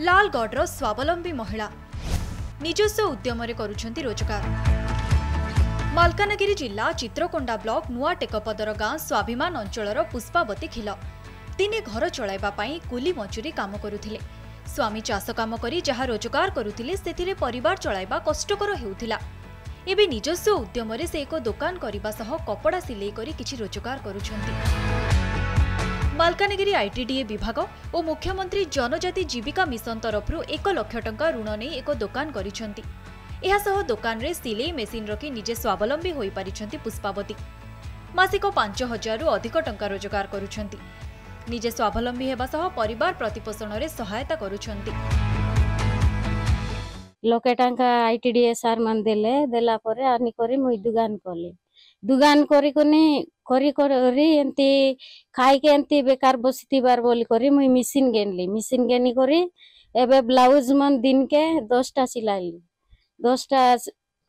लालगढ़ स्वावलंबी महिला निजस्व उद्यम करुछंती रोजगार। मालकानगिरी जिला चित्रकोंडा ब्लॉक नुआ टेकपदर गाँ स्वाभिमान अंचलर पुष्पावती खिल दिने घर चलाइबा पई कुली मजूरी काम करुथिले। स्वामी चाष काम करी जहाँ रोजगार करुथिले सेथिरे परिवार चलाइबा कष्टकर हेउथिला। एबे निजस्व उद्यम से एक दुकान करबा सह कपड़ा सिलाई करी किछि रोजगार करुछंती। मालकानगिरी आईटीडीए विभाग और मुख्यमंत्री जनजाति जीविका मिशन तरफ 1 लाख टंका ऋण नहीं एक दुकान करिसेंती। एहा सह दुकान रे सिलाई मेसिन रखी निजे स्वावलंबी होई पारिछंती पुष्पावती। मासिक 5000 रु अधिक टंका रोजगार करुछंती। निजे स्वावलंबी हेबा सह परिवार प्रतिपोषण रे सहायता करुछंती। लोके टंका आईटीडीए सार मन देला परे आनी करी मुई दुकान कले। दुकान करी करी एंती खाई के एंती बेकार बसिथिबार बोली करी मुई मशीन गेनली। मशीन गेनी करी एबे ब्लाउज मन दिन के 10टा सिलाइली।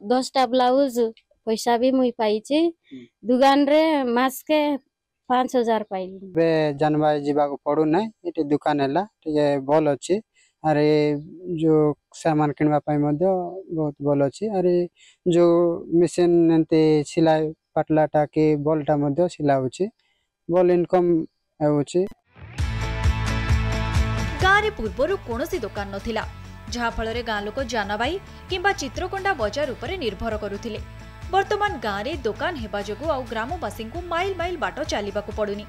10टा ब्लाउज पैसा भी मुई पाइची। दुकान रे मास के 5000 पाइली। बे जानवा जीवा को पड़ू नै एटी दुकान हैला टिके भल अछि। अरे जो सामान किनवा पाई मध्य बहुत भल अछि। अरे जो मशीन एंते सिलाई पटला टाके बलटा मध्य सिला होछि। बल इनकम होछि। गाँ रे पूर्वरु कोनोसी दुकान नथिला जहा फल रे गाँ लोक जानवाई किंबा चित्रकोंडा बाजार उपरे निर्भर करुथिले। वर्तमान गाँ रे दुकान हेबा जोगु आ ग्रामवासी को माइल माइल बाट चलिबाकु पड़ुनी।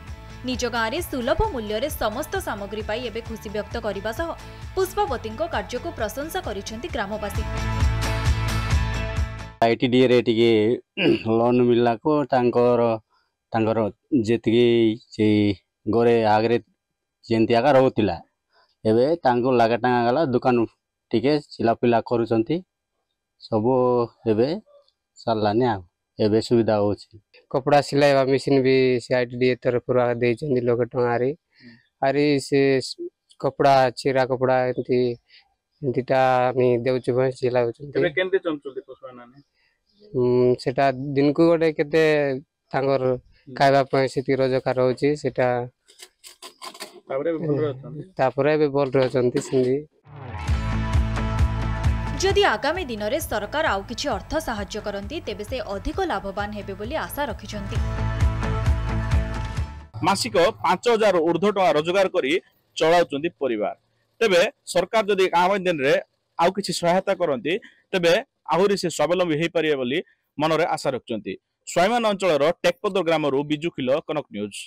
निज गाँ रे सुलभ मूल्य रे समस्त सामग्री पाई एबे खुशी व्यक्त करिबा सह पुष्पावती कार्य को प्रशंसा करिसेंती ग्रामवासी। आईटीडीए रे टिके लोन मिलला को तांकर जेतिकी गोरे आगरे जेंती आका रहउतिला एबे तांको लागा टांगा गला दुकान टिके चिलापिला करूचंती। सबो एबे सालाने आ एबे सुविधा होछि। कपड़ा सिलाई मशीन भी से आईटीडीए तरफ दे चंदी लोक टंगारी। अरे से कपड़ा चिरा कपड़ा एंतीटा मी देउछु भय सिलाई होचंती। एबे केनते चंचुली पसवानाने सेटा दिन को गोटे केते तांगर खाइबा पय सेती रोजगार होछि। सेटा तापरे भी बोल रहचंती सिंधी। जदि आगामी दिन में सरकार आउ किछि अर्थ साहाय्य करंती तेबे से अधिक लाभवान हेबे बोली आशा रखिछंती। मासिक 5000 ऊर्ध्व टका रोजगार करी चलाउचंती परिवार। तेबे सरकार जदि आगामी दिन रे आउ किछि सहायता करंती तेबे आहुरी से स्वावलंबी हेई परिबे बोली मनरे आशा रखचंती। स्वाभिमान अंचलर टेकपदर ग्रामरु बिजु खिल कनक न्यूज।